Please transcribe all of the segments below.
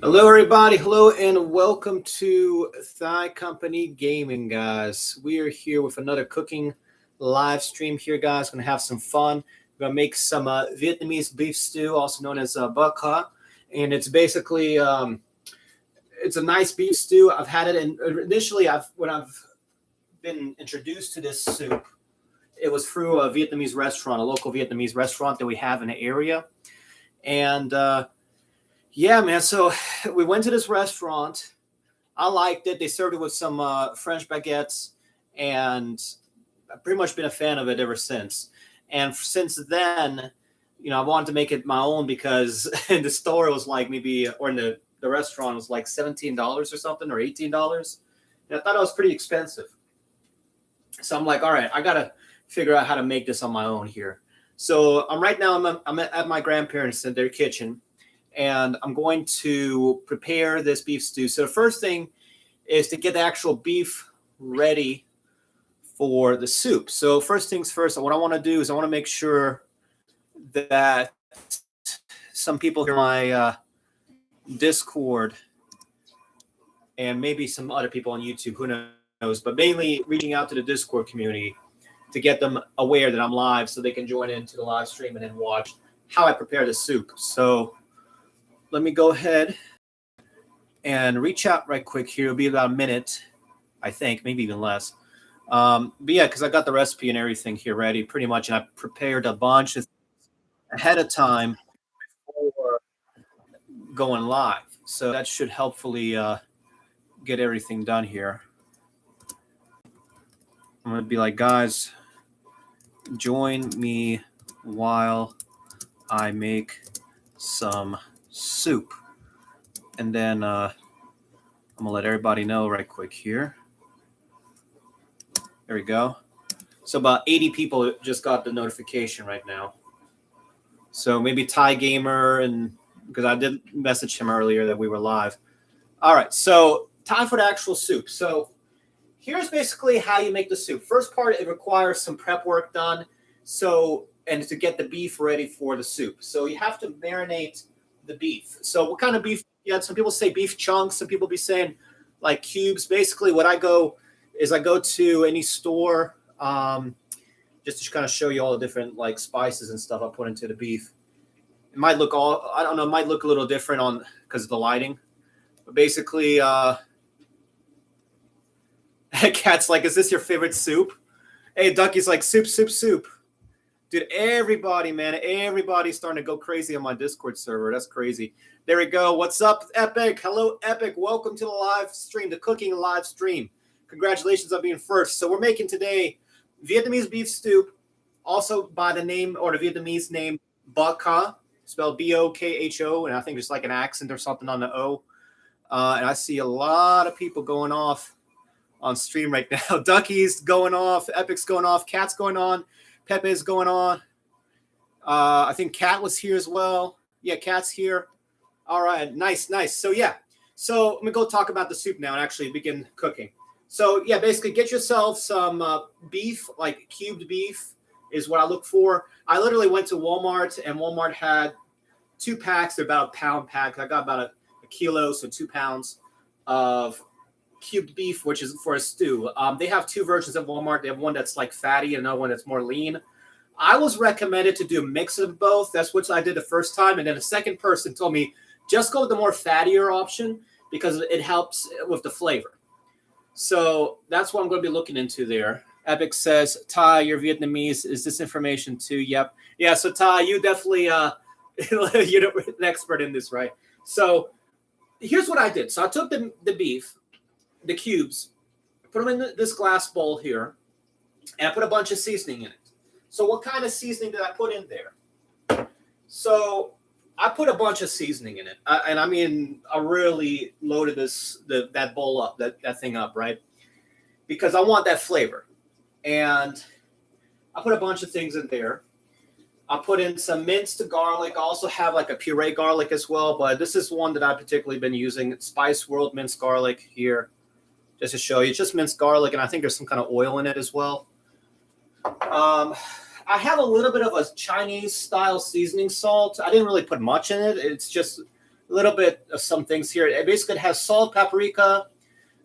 Hello, everybody. Hello, and welcome to Thigh Company Gaming, guys. We are here with another cooking live stream here, guys. Going to have some fun. We're going to make some Vietnamese beef stew, also known as bak ha. And it's basically it's a nice beef stew. I've had it, and initially, when I've been introduced to this soup, it was through a Vietnamese restaurant, a local Vietnamese restaurant that we have in the area, and yeah, man. So we went to this restaurant. I liked it. They served it with some French baguettes, and I've pretty much been a fan of it ever since. And since then, I wanted to make it my own because in the store it was like maybe, or in the restaurant it was like $17 or something, or $18. And I thought it was pretty expensive. So I'm like, all right, I gotta figure out how to make this on my own here. So I'm at my grandparents in their kitchen, and I'm going to prepare this beef stew. So the first thing is to get the actual beef ready for the soup. So first things first, what I want to do is I want to make sure that some people hear my Discord and maybe some other people on YouTube, who knows, but mainly reaching out to the Discord community to get them aware that I'm live so they can join into the live stream and then watch how I prepare the soup. So let me go ahead and reach out right quick here. It'll be about a minute, I think, maybe even less. But yeah, because I got the recipe and everything here ready pretty much, and I prepared a bunch of ahead of time before going live. So that should helpfully get everything done here. I'm going to be like, guys, join me while I make some soup. And then I'm gonna let everybody know right quick here. There we go. So about 80 people just got the notification right now. So maybe Thai Gamer, and because I did message him earlier that we were live. All right, so time for the actual soup. So here's basically how you make the soup. First part, it requires some prep work done. And to get the beef ready for the soup. So you have to marinate the beef. So what kind of beef? Yeah, some people say beef chunks. Some people be saying like cubes. Basically, what I go to any store, just to kind of show you all the different like spices and stuff I put into the beef. It might look I don't know, it might look a little different on because of the lighting. But basically, Cat's like, is this your favorite soup? Hey, Ducky's like, soup, soup, soup. Dude, everybody's starting to go crazy on my Discord server. That's crazy. There we go. What's up, Epic? Hello, Epic. Welcome to the live stream, the cooking live stream. Congratulations on being first. So we're making today Vietnamese beef stew, also by the name, or the Vietnamese name, bak ha, spelled B-O-K-H-O, and I think there's like an accent or something on the O. And I see a lot of people going off on stream right now. Ducky's going off, Epic's going off, Cat's going on. Pepe's going on. I think Cat was here as well. Yeah, Cat's here. All right, nice. So yeah, so let me go talk about the soup now and actually begin cooking. So yeah, basically get yourself some beef, like cubed beef is what I look for. I literally went to Walmart, and Walmart had 2 packs. They're about a pound pack. I got about a kilo, so 2 pounds of cubed beef, which is for a stew. They have 2 versions at Walmart. They have one that's like fatty and another one that's more lean. I was recommended to do a mix of both. That's what I did the first time. And then a second person told me, just go with the more fattier option because it helps with the flavor. So that's what I'm going to be looking into there. Epic says, Ty, you're Vietnamese. Is this information too? Yep. Yeah, so Ty, you definitely, you're an expert in this, right? So here's what I did. So I took the beef, the cubes, put them in this glass bowl here, and I put a bunch of seasoning in it. So what kind of seasoning did I put in there? So I put a bunch of seasoning in it. And I mean, I really loaded that bowl up, that thing up, right? Because I want that flavor. And I put a bunch of things in there. I put in some minced garlic. I also have like a puree garlic as well, but this is one that I've particularly been using. Spice World minced garlic here. Just to show you, it's just minced garlic, and I think there's some kind of oil in it as well. I have a little bit of a Chinese style seasoning salt. I didn't really put much in it. It's just a little bit of some things here. It basically has salt, paprika,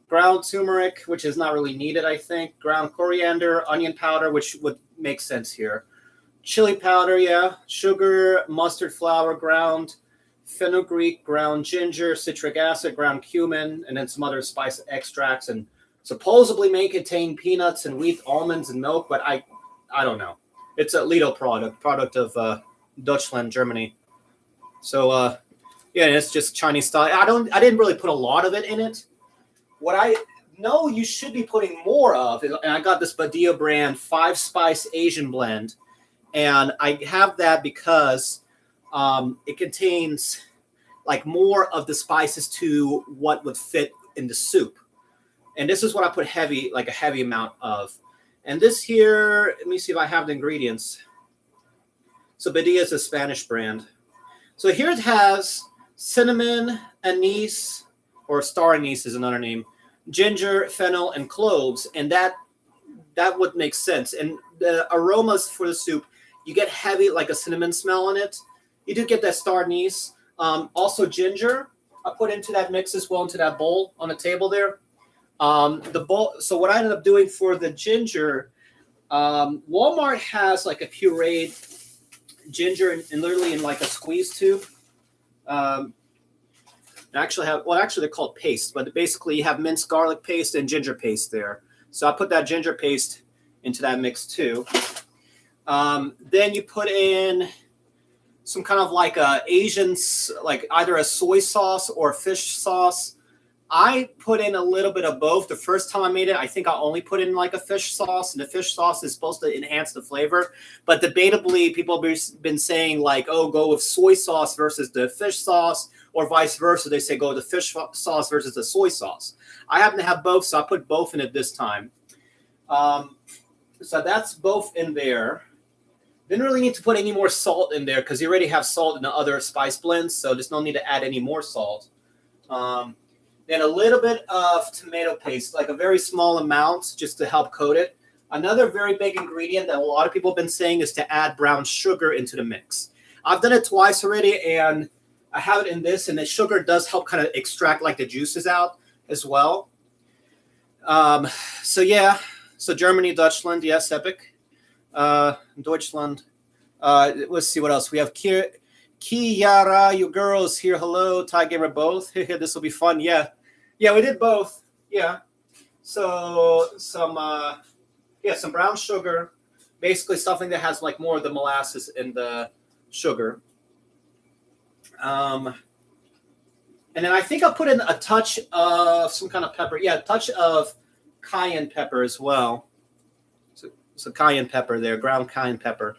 ground turmeric, which is not really needed, I think, ground coriander, onion powder, which would make sense here, chili powder, yeah, sugar, mustard flour, ground fenugreek, ground ginger, citric acid, ground cumin, and then some other spice extracts, and supposedly may contain peanuts and wheat, almonds, and milk, but I don't know. It's a Lidl product of Deutschland, Germany. So yeah, it's just Chinese style. I didn't really put a lot of it in it. What I know you should be putting more of, and I got this Badia brand 5-spice Asian blend, and I have that because it contains like more of the spices to what would fit in the soup. And this is what I put heavy, like a heavy amount of. And this here, let me see if I have the ingredients. So Badia is a Spanish brand. So here it has cinnamon, anise, or star anise is another name, ginger, fennel, and cloves. And that would make sense. And the aromas for the soup, you get heavy, like a cinnamon smell in it. You do get that star anise. Also ginger, I put into that mix as well, into that bowl on the table there. The bowl. So what I ended up doing for the ginger, Walmart has like a pureed ginger and literally in like a squeeze tube. Actually they're called paste, but basically you have minced garlic paste and ginger paste there. So I put that ginger paste into that mix too. Then you put in some kind of like a Asian, like either a soy sauce or a fish sauce. I put in a little bit of both. The first time I made it, I think I only put in like a fish sauce, and the fish sauce is supposed to enhance the flavor. But debatably, people have been saying like, oh, go with soy sauce versus the fish sauce, or vice versa. They say go with the fish sauce versus the soy sauce. I happen to have both, so I put both in it this time. So that's both in there. Didn't really need to put any more salt in there because you already have salt in the other spice blends, so there's no need to add any more salt. Then a little bit of tomato paste, like a very small amount just to help coat it. Another very big ingredient that a lot of people have been saying is to add brown sugar into the mix. I've done it twice already, and I have it in this, and the sugar does help kind of extract like the juices out as well. So yeah, so Germany, Deutschland, yes, epic. Deutschland. Let's see what else. We have Kiara, you girls here. Hello, Thai Gamer both. This will be fun. Yeah, we did both. Yeah. So some brown sugar, basically something that has like more of the molasses in the sugar. And then I think I'll put in a touch of some kind of pepper. Yeah, a touch of cayenne pepper as well. So cayenne pepper there, ground cayenne pepper.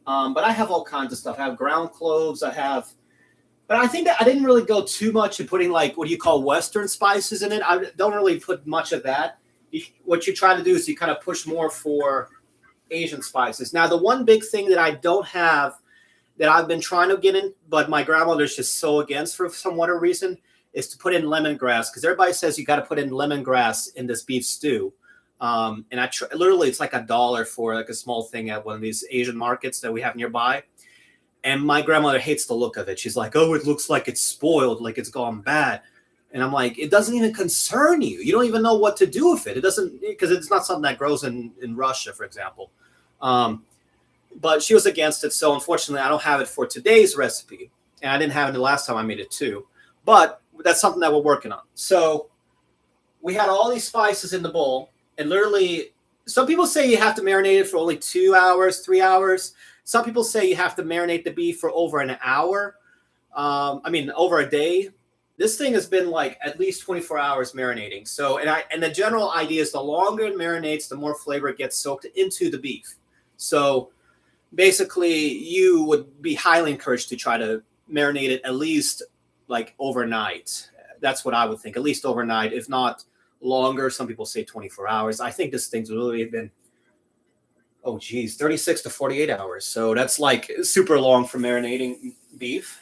But I have all kinds of stuff. I have ground cloves. But I think that I didn't really go too much in putting like, what do you call Western spices in it? I don't really put much of that. What you try to do is you kind of push more for Asian spices. Now, the one big thing that I don't have that I've been trying to get in, but my grandmother's just so against for some whatever reason, is to put in lemongrass. Because everybody says you got to put in lemongrass in this beef stew. And literally it's like $1 for like a small thing at one of these Asian markets that we have nearby. And my grandmother hates the look of it. She's like, oh, it looks like it's spoiled, like it's gone bad. And I'm like, it doesn't even concern you. You don't even know what to do with it. It doesn't, because it's not something that grows in Russia, for example. But she was against it. So unfortunately, I don't have it for today's recipe. And I didn't have it the last time I made it too. But that's something that we're working on. So we had all these spices in the bowl. And literally, some people say you have to marinate it for only 2 hours, 3 hours. Some people say you have to marinate the beef for over an hour. Over a day. This thing has been like at least 24 hours marinating. So, and the general idea is the longer it marinates, the more flavor gets soaked into the beef. So basically, you would be highly encouraged to try to marinate it at least like overnight. That's what I would think, at least overnight, if not longer. Some people say 24 hours. I think this thing's really been, 36 to 48 hours. So that's like super long for marinating beef.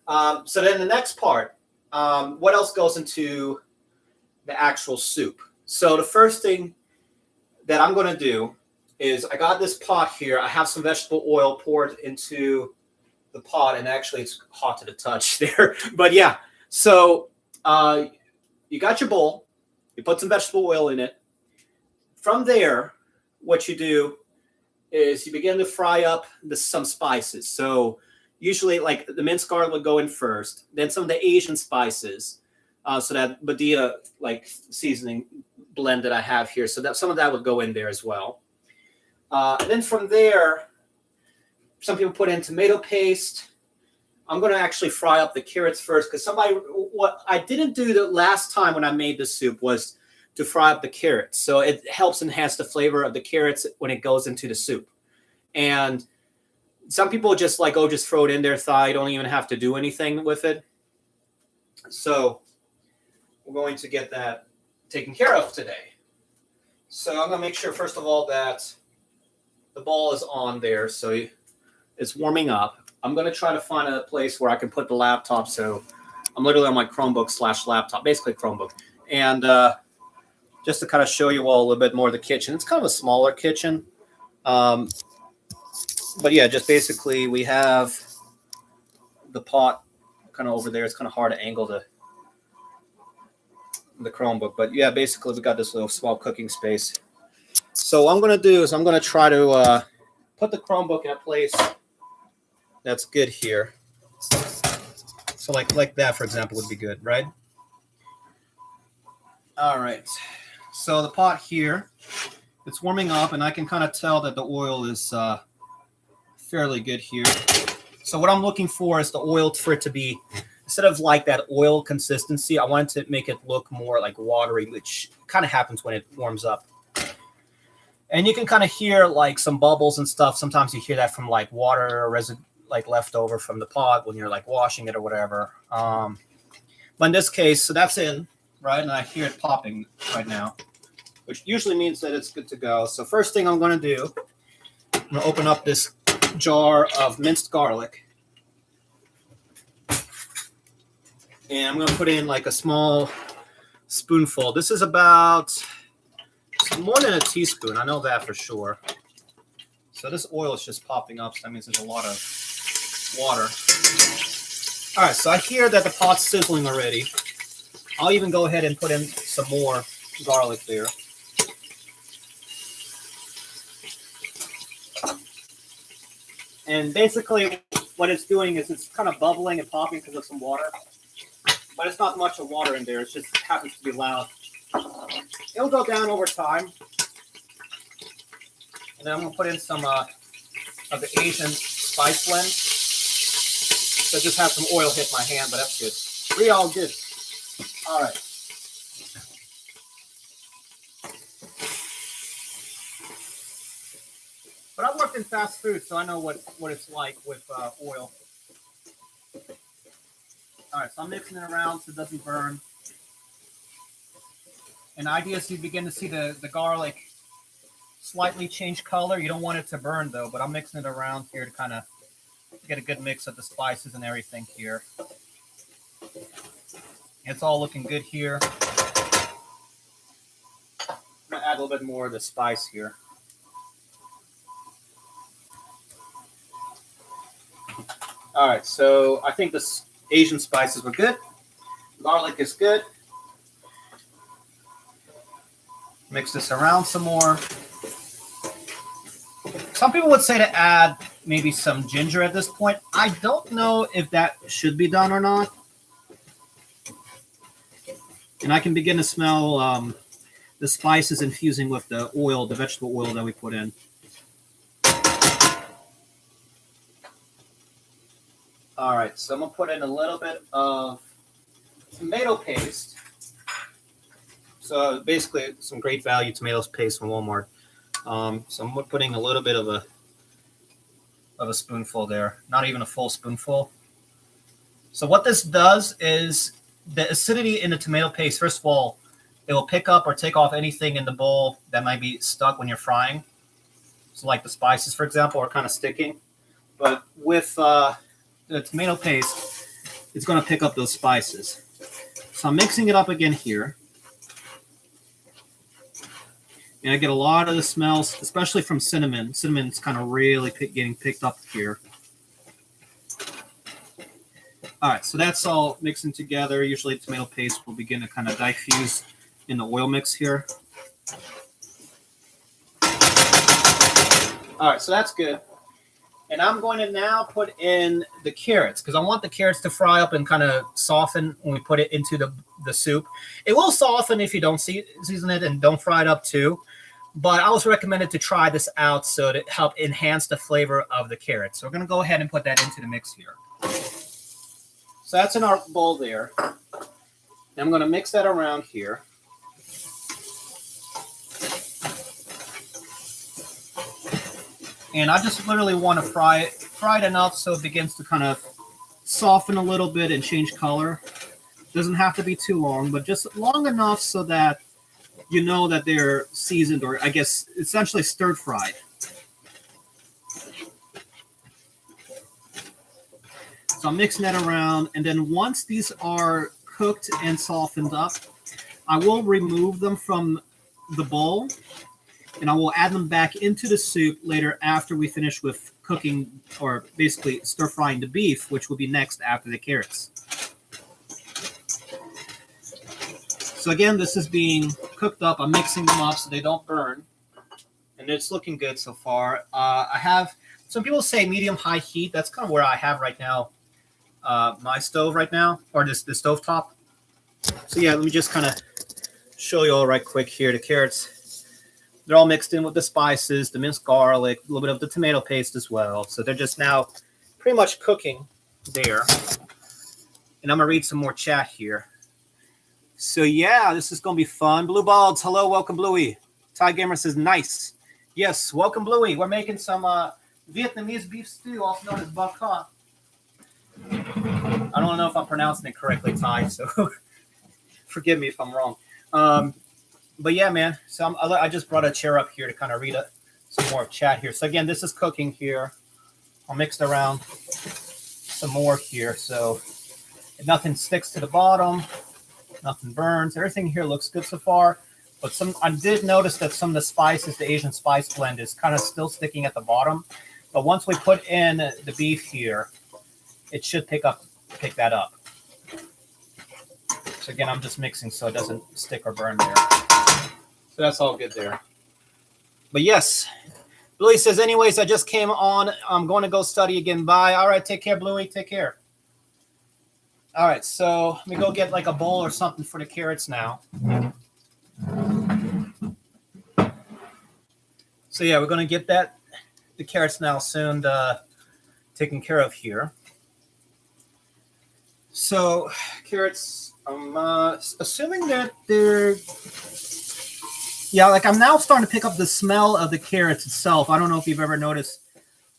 So then the next part, what else goes into the actual soup? So the first thing that I'm going to do is I got this pot here. I have some vegetable oil poured into the pot, and actually it's hot to the touch there. But yeah, so you got your bowl. You put some vegetable oil in it. From there, what you do is you begin to fry up some spices. So usually, like the minced garlic would go in first, then some of the Asian spices. So that Badia like seasoning blend that I have here. So that some of that would go in there as well. And then from there, some people put in tomato paste. I'm going to actually fry up the carrots first because what I didn't do the last time when I made this soup was to fry up the carrots. So it helps enhance the flavor of the carrots when it goes into the soup. And some people just like, oh, just throw it in there, you don't even have to do anything with it. So we're going to get that taken care of today. So I'm going to make sure, first of all, that the bowl is on there. So it's warming up. I'm going to try to find a place where I can put the laptop. So I'm literally on my Chromebook / laptop, basically Chromebook. And just to kind of show you all a little bit more of the kitchen. It's kind of a smaller kitchen. But yeah, just basically we have the pot kind of over there. It's kind of hard to angle the Chromebook. But yeah, basically we got this little small cooking space. So what I'm going to do is I'm going to try to put the Chromebook in a place that's good here. So like that, for example, would be good, right? All right. So the pot here, it's warming up, and I can kind of tell that the oil is fairly good here. So what I'm looking for is the oil for it to be, instead of like that oil consistency, I want to make it look more like watery, which kind of happens when it warms up. And you can kind of hear like some bubbles and stuff. Sometimes you hear that from like water or residue, like left over from the pot when you're like washing it or whatever. But in this case, so that's in, right? And I hear it popping right now, which usually means that it's good to go. So first thing I'm going to do, I'm going to open up this jar of minced garlic. And I'm going to put in like a small spoonful. This is about more than a teaspoon. I know that for sure. So this oil is just popping up. So that means there's a lot of water. All right, so I hear that the pot's sizzling already. I'll even go ahead and put in some more garlic there. And basically what it's doing is it's kind of bubbling and popping because of some water. But it's not much of water in there. It just happens to be loud. It'll go down over time. And then I'm going to put in some of the Asian spice blend. So just have some oil hit my hand, but that's good. Pretty all good. All right. But I've worked in fast food, so I know what it's like with oil. All right, so I'm mixing it around so it doesn't burn. And the idea is you begin to see the garlic slightly change color. You don't want it to burn, though, but I'm mixing it around here to kind of get a good mix of the spices and everything here. It's all looking good here. I'm going to add a little bit more of the spice here. All right, so I think the Asian spices were good. Garlic is good. Mix this around some more. Some people would say to add maybe some ginger at this point. I don't know if that should be done or not. And I can begin to smell the spices infusing with the oil, the vegetable oil that we put in. All right, so I'm going to put in a little bit of tomato paste. So basically some great value tomato paste from Walmart. So I'm putting a little bit of a spoonful there, not even a full spoonful. So what this does is the acidity in the tomato paste, first of all, it will pick up or take off anything in the bowl that might be stuck when you're frying. So like the spices, for example, are kind of sticking. But with the tomato paste, it's going to pick up those spices. So I'm mixing it up again here. And I get a lot of the smells, especially from cinnamon. Cinnamon's kind of really getting picked up here. All right, so that's all mixing together. Usually tomato paste will begin to kind of diffuse in the oil mix here. All right, so that's good. And I'm going to now put in the carrots because I want the carrots to fry up and kind of soften when we put it into the soup. It will soften if you don't season it and don't fry it up too. But I was recommended to try this out so to help enhance the flavor of the carrots. So we're going to go ahead and put that into the mix here. So that's in our bowl there. And I'm going to mix that around here. And I just literally want to fry it enough so it begins to kind of soften a little bit and change color. Doesn't have to be too long, but just long enough so that you know that they're seasoned, or I guess essentially stir fried. So I'm mixing that around, and then once these are cooked and softened up, I will remove them from the bowl, and I will add them back into the soup later after we finish with cooking, or basically stir frying the beef, which will be next after the carrots. So again, this is being cooked up. I'm mixing them up so they don't burn, and it's looking good so far. I have, some people say medium-high heat. That's kind of where I have right now my stove right now, or the stove top. So yeah, let me just kind of show you all right quick here. The carrots, they're all mixed in with the spices, the minced garlic, a little bit of the tomato paste as well. So they're just now pretty much cooking there. And I'm going to read some more chat here. So yeah, this is going to be fun. Blue Balls, hello, welcome Bluey. Ty Gamer says, nice. Yes, welcome Bluey. We're making some Vietnamese beef stew, also known as bak ha. I don't know if I'm pronouncing it correctly, Ty, so forgive me if I'm wrong. But yeah, man, so I just brought a chair up here to kind of read some more chat here. So again, this is cooking here. I'll mix it around some more here, so nothing sticks to the bottom, nothing burns. Everything here looks good so far. But I did notice that some of the spices, the Asian spice blend, is kind of still sticking at the bottom. But once we put in the beef here, it should pick that up. So again, I'm just mixing so it doesn't stick or burn there. So that's all good there. But yes, Bluey says, anyways, I just came on. I'm going to go study again. Bye. All right, take care, Bluey. Take care. All right, so let me go get like a bowl or something for the carrots now. So yeah, we're going to get the carrots now soon taken care of here. So carrots, I'm assuming that they're, yeah, like I'm now starting to pick up the smell of the carrots itself. I don't know if you've ever noticed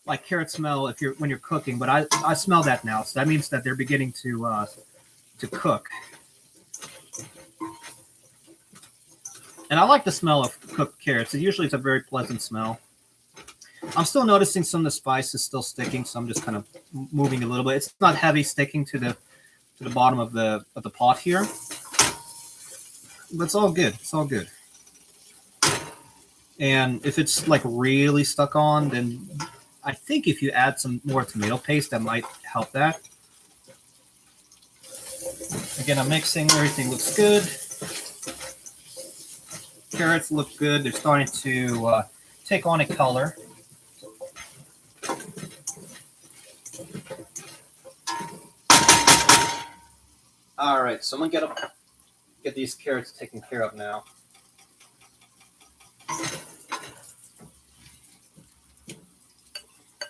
like carrot smell when you're cooking, but I smell that now. So that means that they're beginning to cook. And I like the smell of cooked carrots. Usually it's a very pleasant smell. I'm still noticing some of the spices still sticking, so I'm just kind of moving a little bit. It's not heavy sticking to the bottom of the pot here, but it's all good. It's all good. And if it's like really stuck on, then I think if you add some more tomato paste, that might help that. Again, I'm mixing. Everything looks good. Carrots look good. They're starting to take on a color. All right, so I'm gonna get these carrots taken care of now.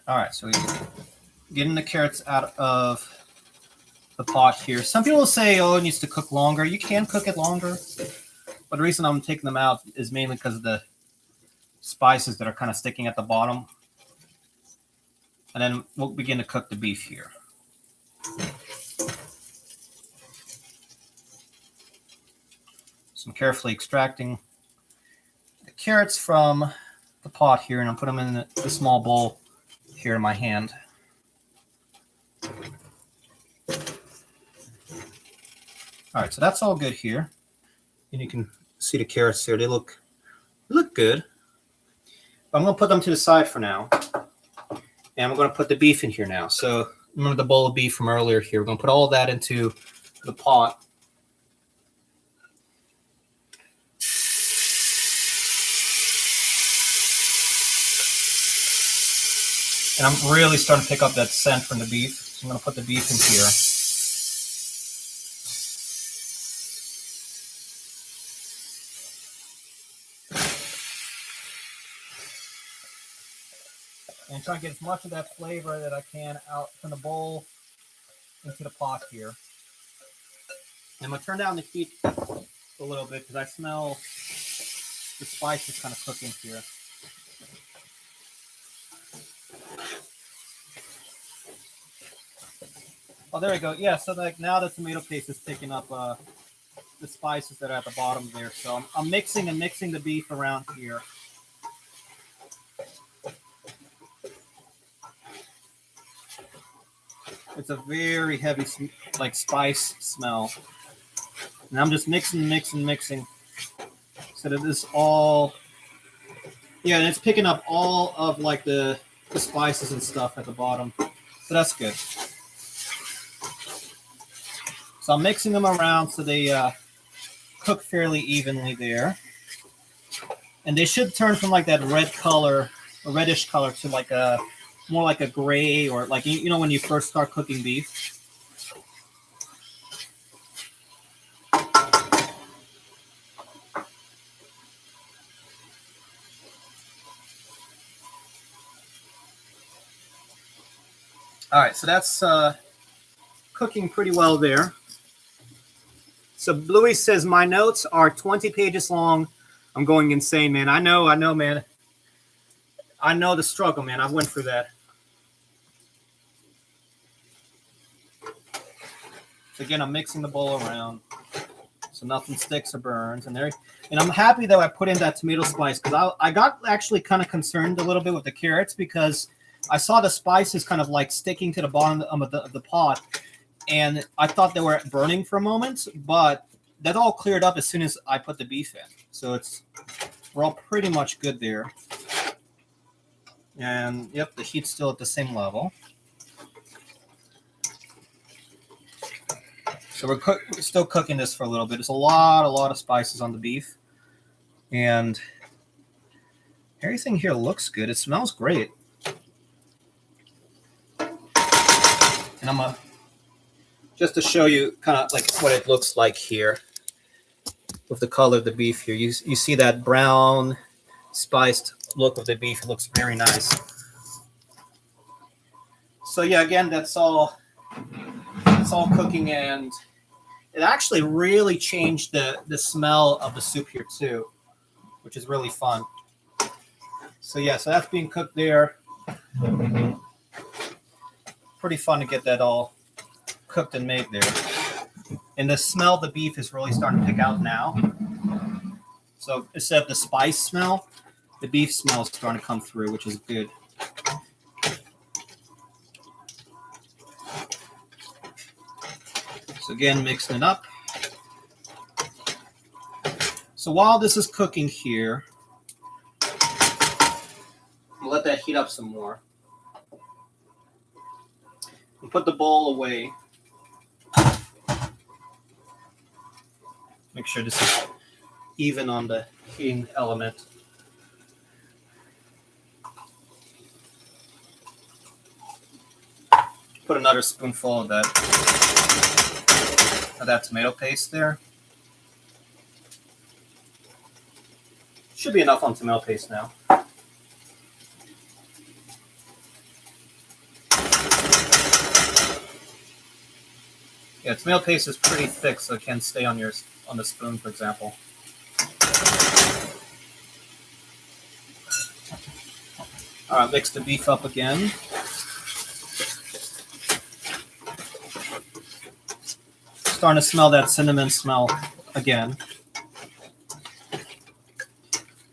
All right, so we're getting the carrots out of the pot here. Some people say, oh, it needs to cook longer. You can cook it longer, but the reason I'm taking them out is mainly because of the spices that are kind of sticking at the bottom. And then we'll begin to cook the beef here. So I'm carefully extracting the carrots from the pot here, and I'll put them in the small bowl here in my hand. All right, so that's all good here. And you can see the carrots here. They look good. But I'm going to put them to the side for now. And I'm going to put the beef in here now. So Remember the bowl of beef from earlier here. We're going to put all of that into the pot. And I'm really starting to pick up that scent from the beef. So I'm going to put the beef in here. And try to get as much of that flavor that I can out from the bowl into the pot here. And I'm going to turn down the heat a little bit because I smell the spices kind of cooking here. Oh, there we go. Yeah, so like now the tomato paste is picking up the spices that are at the bottom there. So I'm mixing the beef around here. It's a very heavy like spice smell. And I'm just mixing. So that this all, yeah, and it's picking up all of like the spices and stuff at the bottom. So that's good. So I'm mixing them around so they cook fairly evenly there. And they should turn from like that red color, a reddish color, to like a more like a gray, or like, you know, when you first start cooking beef. All right, so that's cooking pretty well there. So Bluey says, my notes are 20 pages long. I'm going insane, man. I know, man. I know the struggle, man. I went through that. So again, I'm mixing the bowl around so nothing sticks or burns. And I'm happy that I put in that tomato spice, because I got actually kind of concerned a little bit with the carrots, because I saw the spices kind of like sticking to the bottom of the pot, and I thought they were burning for a moment, but that all cleared up as soon as I put the beef in. So we're all pretty much good there. And yep, the heat's still at the same level. So we're still cooking this for a little bit. There's a lot of spices on the beef, and everything here looks good. It smells great. And I'm gonna, just to show you kind of like what it looks like here with the color of the beef here. You see that brown spiced look of the beef. It looks very nice. So yeah, again, that's all cooking, and it actually really changed the smell of the soup here too, which is really fun. So yeah, so that's being cooked there. Pretty fun to get that all cooked and made there. And the smell of the beef is really starting to pick out now. So instead of the spice smell, the beef smell is starting to come through, which is good. So again, mixing it up. So while this is cooking here, we'll let that heat up some more. And put the bowl away. Make sure this is even on the heating element. Put another spoonful of that tomato paste there. Should be enough on tomato paste now. Yeah, tomato paste is pretty thick, so it can stay on the spoon, for example. All right, mix the beef up again. Starting to smell that cinnamon smell again.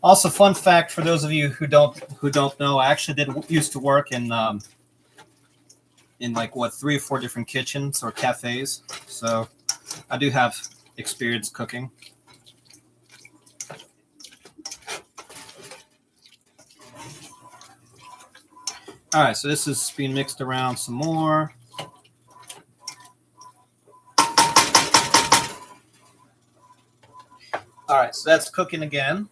Also, fun fact for those of you who don't know, I actually used to work in like 3 or 4 different kitchens or cafes, so I do have experience cooking. All right, so this is being mixed around some more. so that's cooking again.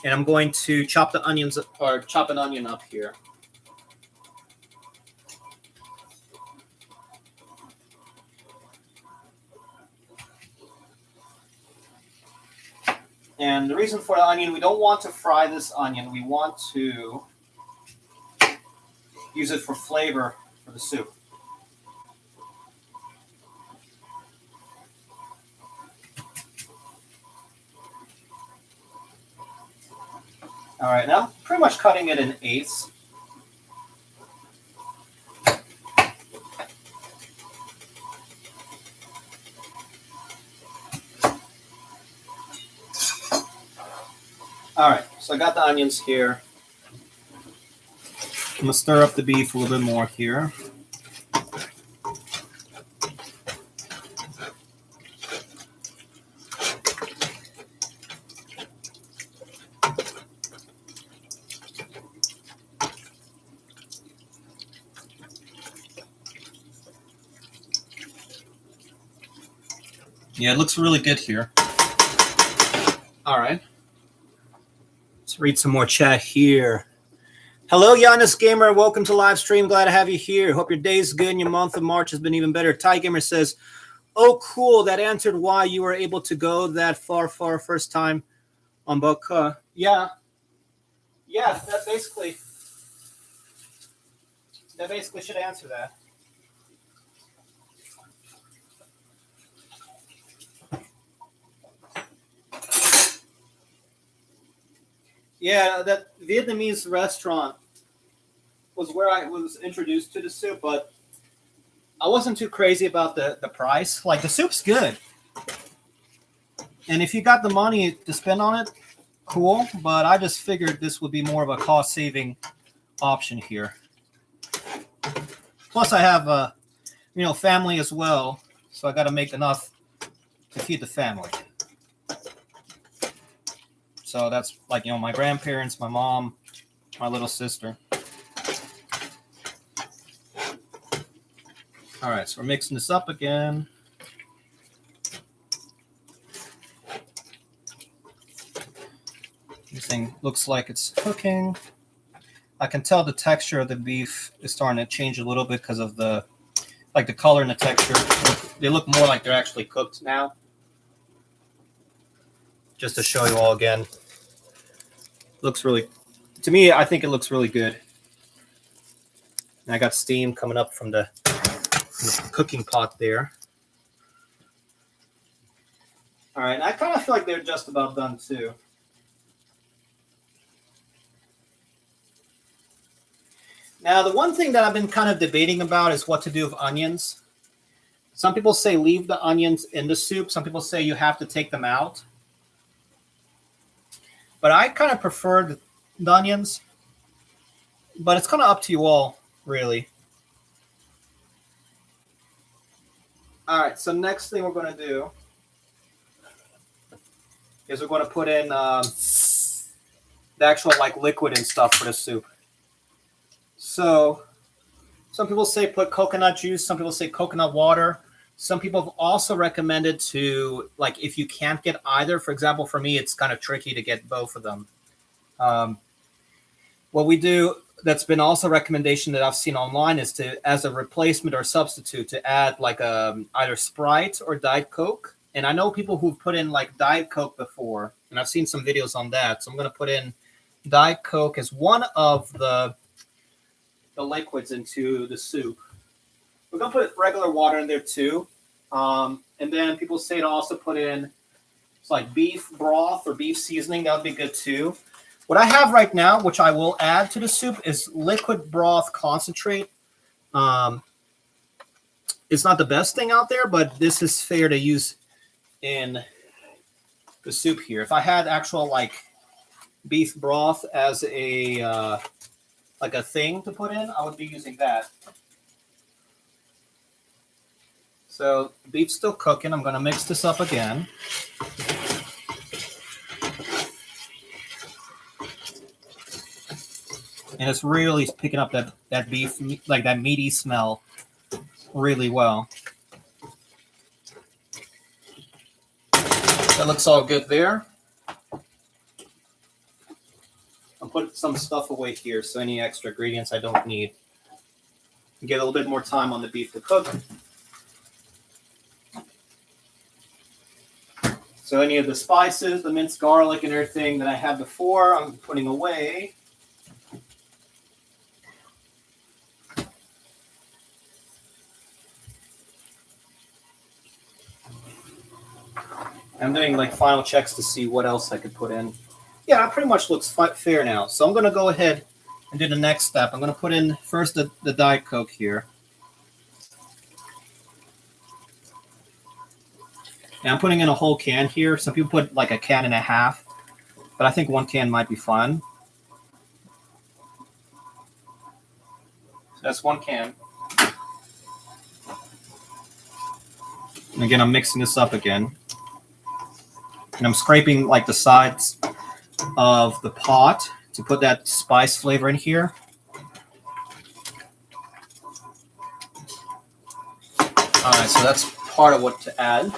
And I'm going to chop the onions, or chop an onion up here. And the reason for the onion, we don't want to fry this onion. We want to use it for flavor for the soup. All right, now I'm pretty much cutting it in eighths. All right, so I got the onions here. I'm gonna stir up the beef a little bit more here. Yeah, it looks really good here. All right. Let's read some more chat here. Hello, Giannis Gamer. Welcome to live stream. Glad to have you here. Hope your day's good and your month of March has been even better. Ty Gamer says, oh, cool. That answered why you were able to go that far first time on Boca. Yeah. Yeah, that basically should answer that. Yeah, that Vietnamese restaurant was where I was introduced to the soup, but I wasn't too crazy about the price. Like, the soup's good. And if you got the money to spend on it, cool. But I just figured this would be more of a cost-saving option here. Plus, I have, family as well, so I got to make enough to feed the family. So that's like, my grandparents, my mom, my little sister. All right, so we're mixing this up again. This thing looks like it's cooking. I can tell the texture of the beef is starting to change a little bit because of the color and the texture. They look more like they're actually cooked now. Just to show you all again. Looks really, to me, I think it looks really good. And I got steam coming up from the cooking pot there. All right, I kind of feel like they're just about done too. Now, the one thing that I've been kind of debating about is what to do with onions. Some people say leave the onions in the soup. Some people say you have to take them out. But I kind of prefer the onions. But it's kind of up to you all, really. All right, so next thing we're going to do is we're going to put in the actual liquid and stuff for the soup. So some people say put coconut juice. Some people say coconut water. Some people have also recommended to, if you can't get either, for example, for me, it's kind of tricky to get both of them. What we do, that's been also a recommendation that I've seen online, is to, as a replacement or substitute, to add either Sprite or Diet Coke. And I know people who've put in Diet Coke before, and I've seen some videos on that. So I'm going to put in Diet Coke as one of the liquids into the soup. We're going to put regular water in there too. And then people say to also put in beef broth or beef seasoning. That would be good too. What I have right now, which I will add to the soup, is liquid broth concentrate. It's not the best thing out there, but this is fair to use in the soup here. If I had actual beef broth as a a thing to put in, I would be using that. So the beef's still cooking. I'm going to mix this up again. And it's really picking up that beef, that meaty smell really well. That looks all good there. I'll put some stuff away here, so any extra ingredients I don't need. Get a little bit more time on the beef to cook. So any of the spices, the minced garlic and everything that I had before, I'm putting away. I'm doing like final checks to see what else I could put in. Yeah, it pretty much looks fair now. So I'm going to go ahead and do the next step. I'm going to put in first the Diet Coke here. And I'm putting in a whole can here. Some people put like a can and a half, but I think 1 can might be fine. So that's 1 can. And again, I'm mixing this up again. And I'm scraping like the sides of the pot to put that spice flavor in here. All right, so that's part of what to add.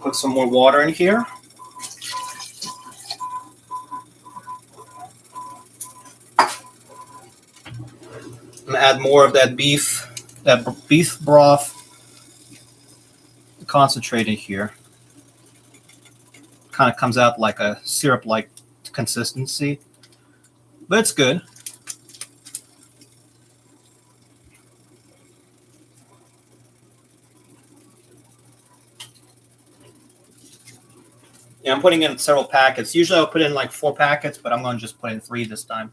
Put some more water in here. I'm gonna add more of that beef broth concentrate in here. Kind of comes out like a syrup-like consistency, but it's good. Yeah, I'm putting in several packets. Usually I'll put in like 4 packets, but I'm going to just put in 3 this time.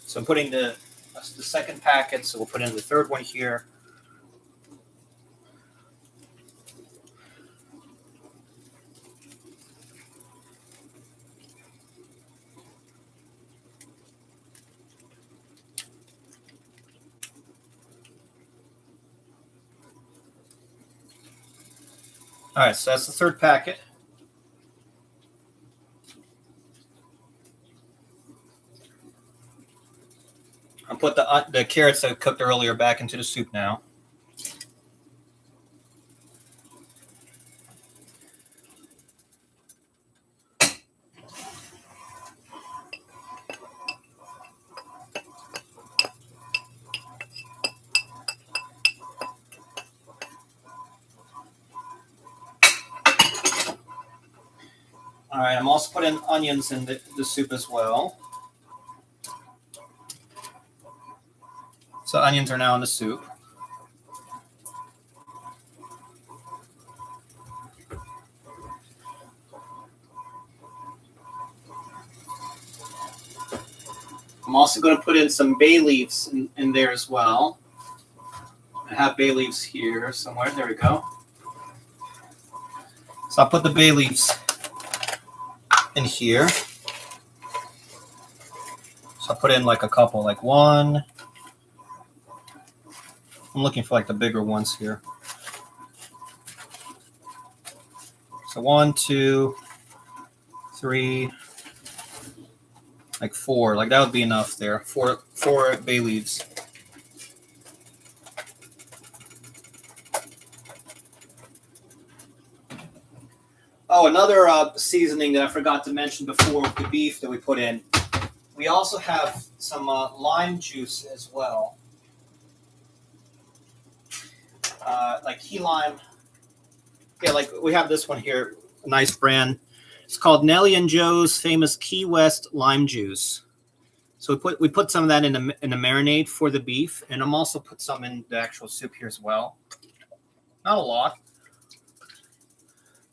So I'm putting the second packet, so we'll put in the third one here. All right, so that's the third packet. I'll put the carrots that I cooked earlier back into the soup now. All right, I'm also putting onions in the soup as well. So onions are now in the soup. I'm also going to put in some bay leaves in there as well. I have bay leaves here somewhere. There we go. So I'll put the bay leaves in here. So I'll put in like a couple, like 1. I'm looking for like the bigger ones here. So 1, 2, 3, like 4. Like that would be enough there. 4 bay leaves. Oh, another seasoning that I forgot to mention before with the beef that we put in. We also have some lime juice as well. Like key lime. Yeah, like we have this one here, a nice brand. It's called Nellie and Joe's Famous Key West Lime Juice. So we put some of that in the marinade for the beef, and I'm also put some in the actual soup here as well. Not a lot.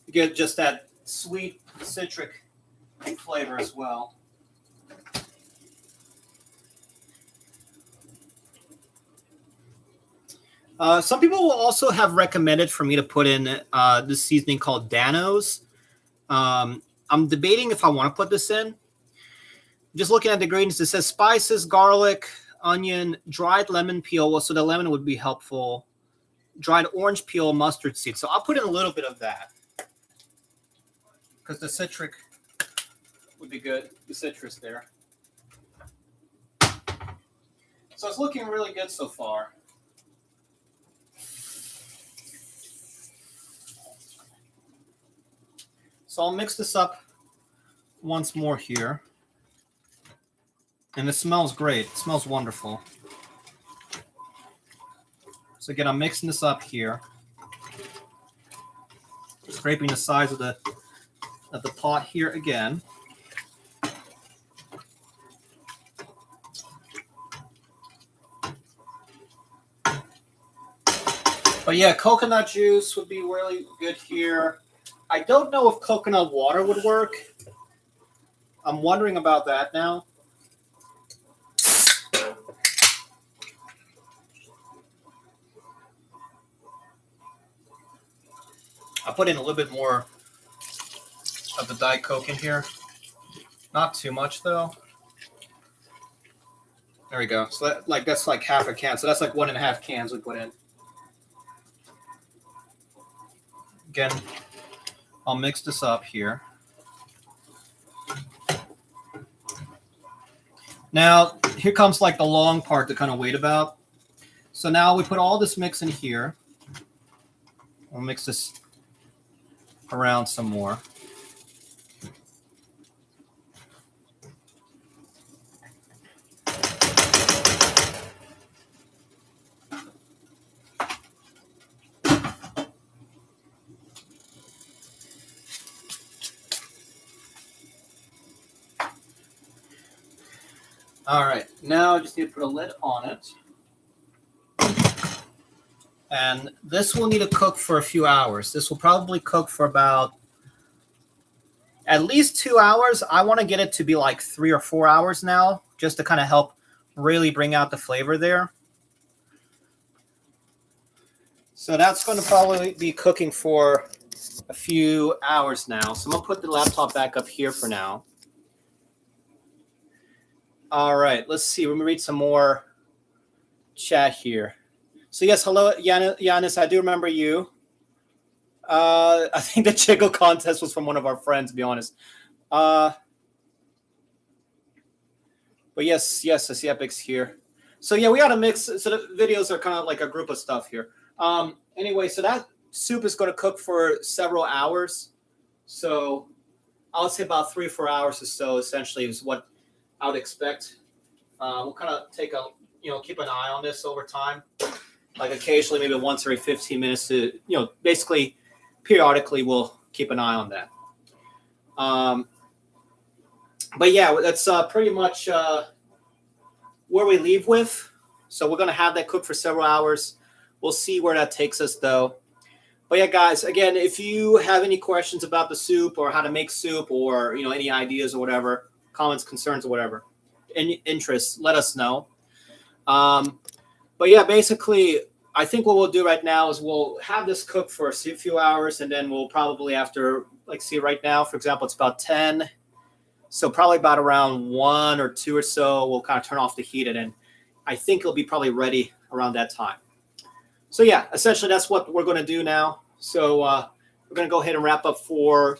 You get just that sweet citric flavor as well. Some people will also have recommended for me to put in this seasoning called Dano's. I'm debating if I want to put this in. Just looking at the ingredients, it says spices, garlic, onion, dried lemon peel. So the lemon would be helpful. Dried orange peel, mustard seed. So I'll put in a little bit of that because the citric would be good. The citrus there. So it's looking really good so far. So I'll mix this up once more here. And it smells great. It smells wonderful. So again, I'm mixing this up here. Scraping the sides of the pot here again. But yeah, coconut juice would be really good here. I don't know if coconut water would work. I'm wondering about that now. I put in a little bit more of the Diet Coke in here. Not too much though. There we go. So that's like half a can. So that's like 1.5 cans we put in. Again, I'll mix this up here. Now, here comes like the long part to kind of wait about. So now we put all this mix in here. We'll mix this around some more. All right, now I just need to put a lid on it. And this will need to cook for a few hours. This will probably cook for about at least 2 hours. I want to get it to be like 3 or 4 hours now, just to kind of help really bring out the flavor there. So that's going to probably be cooking for a few hours now. So I'm going to put the laptop back up here for now. All right, let's see. Let me read some more chat here. So yes, hello, Giannis. I do remember you. I think the Chickle contest was from one of our friends, to be honest. But yes, I see Epics here. So yeah, we got a mix. So the videos are kind of like a group of stuff here. Anyway, so that soup is going to cook for several hours. So I'll say about 3 or 4 hours or so, essentially, is what I would expect. We'll kind of take a, keep an eye on this over time. Like occasionally, maybe once every 15 minutes to, basically periodically we'll keep an eye on that. But yeah, that's pretty much where we leave with. So we're going to have that cook for several hours. We'll see where that takes us though. But yeah, guys, again, if you have any questions about the soup or how to make soup or, any ideas or whatever, comments, concerns or whatever, any interests, let us know. But yeah, basically, I think what we'll do right now is we'll have this cook for a few hours, and then we'll probably after, see right now, for example, it's about 10. So probably about around 1 or 2 or so, we'll kind of turn off the heat, and then I think it'll be probably ready around that time. So yeah, essentially that's what we're going to do now. So we're going to go ahead and wrap up for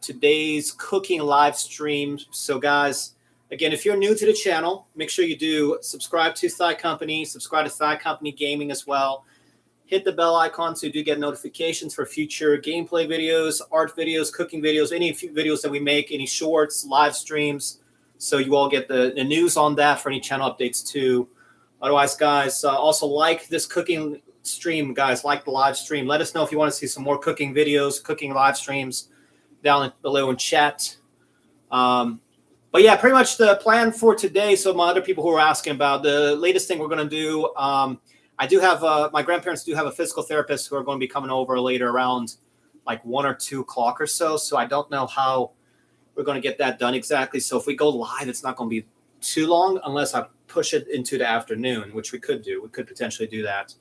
today's cooking live stream. So guys, again, if you're new to the channel, make sure you do subscribe to Thigh Company, subscribe to Thigh Company Gaming as well. Hit the bell icon so you do get notifications for future gameplay videos, art videos, cooking videos, any videos that we make, any shorts, live streams. So you all get the news on that for any channel updates too. Otherwise, guys, also like this cooking stream, guys, like the live stream. Let us know if you want to see some more cooking videos, cooking live streams down below in chat. But yeah, pretty much the plan for today. So my other people who are asking about the latest thing we're going to do, I do have my grandparents do have a physical therapist who are going to be coming over later around like 1 or 2 o'clock or so. So I don't know how we're going to get that done exactly. So if we go live, it's not going to be too long unless I push it into the afternoon, which we could do. We could potentially do that.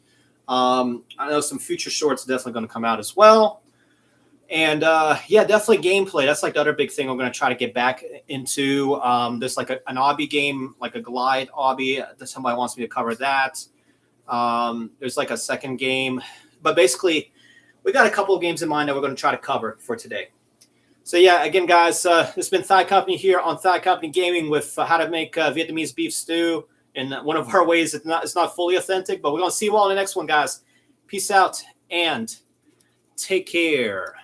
I know some future shorts are definitely going to come out as well. And yeah, definitely gameplay. That's like the other big thing I'm going to try to get back into. There's like an obby game, like a glide obby. Somebody wants me to cover that. There's like a second game, but basically we got a couple of games in mind that we're going to try to cover for today. So yeah, again, guys, this has been Thai Company here on Thai Company Gaming with how to make Vietnamese beef stew in one of our ways. It's not fully authentic, but we're going to see you all in the next one, guys. Peace out and take care.